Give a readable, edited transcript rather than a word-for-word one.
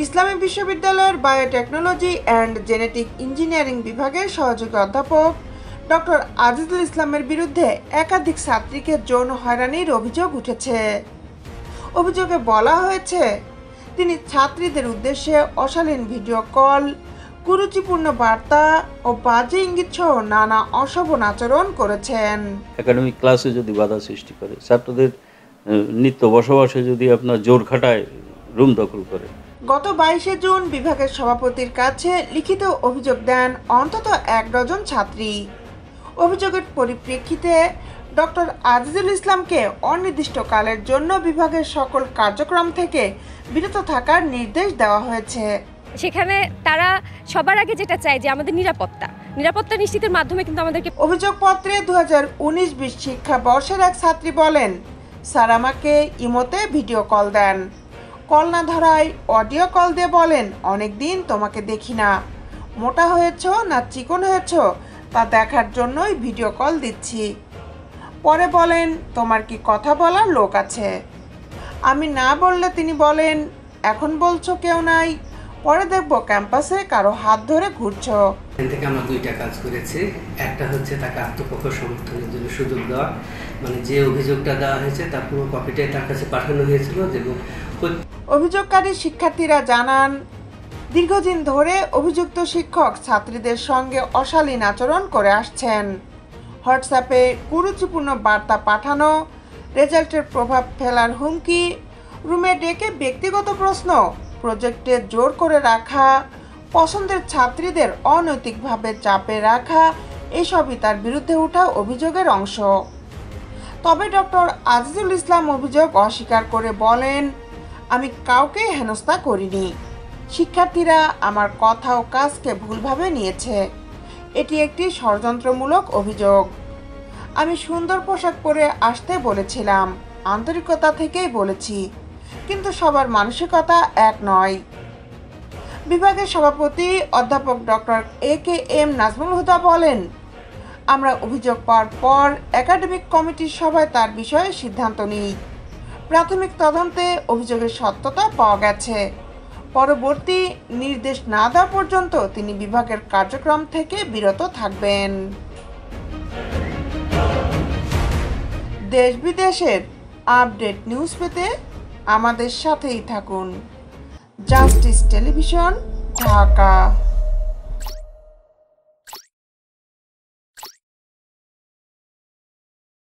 ইসলামী বিশ্ববিদ্যালয়ের biotechnology and genetic engineering বিভাগের সহযোগী অধ্যাপক ডক্টর আজিজুল ইসলামের বিরুদ্ধে একাধিক ছাত্রীকে যৌন হয়রানির অভিযোগ উঠেছে। অভিযোগে বলা হয়েছে, তিনি ছাত্রীদের উদ্দেশ্যে অশালীন ভিডিও কল, কুরুচিপূর্ণ বার্তা ও বাজে ইঙ্গিত সহ নানা অশোভন আচরণ করেছেন। একাডেমিক ক্লাসে যদি বাধা সৃষ্টি করে, ছাত্রদের নিত্য বসবাসে যদি আপনার জোর খাটায়, রুম দখল করে। গত 22শে জুন বিভাগের সভাপতির কাছে লিখিত অভিযোগ দেন অন্তত 1 ডজন ছাত্রী। অভিযোগের পরিপ্রেক্ষিতে ডক্টর আজিজুল ইসলামকে অনির্দিষ্টকালের জন্য বিভাগের সকল কার্যক্রম থেকে বিরত থাকার নির্দেশ দেওয়া হয়েছে। সেখানে তারা সবার আগে যেটা চায় যে আমাদের নিরাপত্তা নিশ্চিতের মাধ্যমে কিন্তু আমাদেরকে। অভিযোগপত্রে 2019-20 শিক্ষাবর্ষের এক ছাত্রী বলেন, স্যার আমাকে ইমোতে ভিডিও কল দেন, কল না ধরায় অডিও কল দিয়ে বলেন, অনেক দিন তোমাকে দেখি না, মোটা হয়েছ না চিকন হয়েছ তা দেখার জন্যই ভিডিও কল দিচ্ছি। পরে বলেন, তোমার কি কথা বলার লোক আছে? আমি না বললে তিনি বলেন, এখন বলছো কেউ নাই, পরে দেখবো ক্যাম্পাসে কারো হাত ধরে ঘুরছো। এখান থেকে আমরা 2টা কাজ করেছি। একটা হচ্ছে তাকে আত্মপক্ষ সমর্থনের জন্য সুযোগ দেওয়া, মানে যে অভিযোগটা দেওয়া হয়েছে তার পুরো কপিটাই তার কাছে পাঠানো হয়েছিল। অভিযোগকারী শিক্ষার্থীরা জানান, দীর্ঘদিন ধরে অভিযুক্ত শিক্ষক ছাত্রীদের সঙ্গে অশালীন আচরণ করে আসছেন। হোয়াটসঅ্যাপে কুরুচিপূর্ণ বার্তা পাঠানো, রেজাল্টের প্রভাব ফেলার হুমকি, রুমে ডেকে ব্যক্তিগত প্রশ্ন, প্রজেক্টে জোর করে রাখা, পছন্দের ছাত্রীদের অনৈতিকভাবে চাপে রাখা, এসবই তার বিরুদ্ধে ওঠা অভিযোগের অংশ। তবে ডক্টর আজিজুল ইসলাম অভিযোগ অস্বীকার করে বলেন, আমি কাউকে হেনস্থা করিনি, শিক্ষার্থীরা আমার কথা ও কাজকে ভুলভাবে নিয়েছে, এটি একটি ষড়যন্ত্রমূলক অভিযোগ। আমি সুন্দর পোশাক পরে আসতে বলেছিলাম, আন্তরিকতা থেকেই বলেছি, কিন্তু সবার মানসিকতা এক নয়। বিভাগের সভাপতি অধ্যাপক ডক্টর AKM নাজমুল হুদা বলেন, আমরা অভিযোগ পাওয়ার পর একাডেমিক কমিটির সভায় তার বিষয়ে সিদ্ধান্ত নিই। প্রাথমিক তদন্তে অভিযোগের সত্যতা পাওয়া গেছে। পরবর্তী নির্দেশ না দেওয়া পর্যন্ত তিনি বিভাগের কার্যক্রম থেকে বিরত থাকবেন। দেশ বিদেশের আপডেট নিউজ পেতে আমাদের সাথেই থাকুন। Justice television, Dhaka.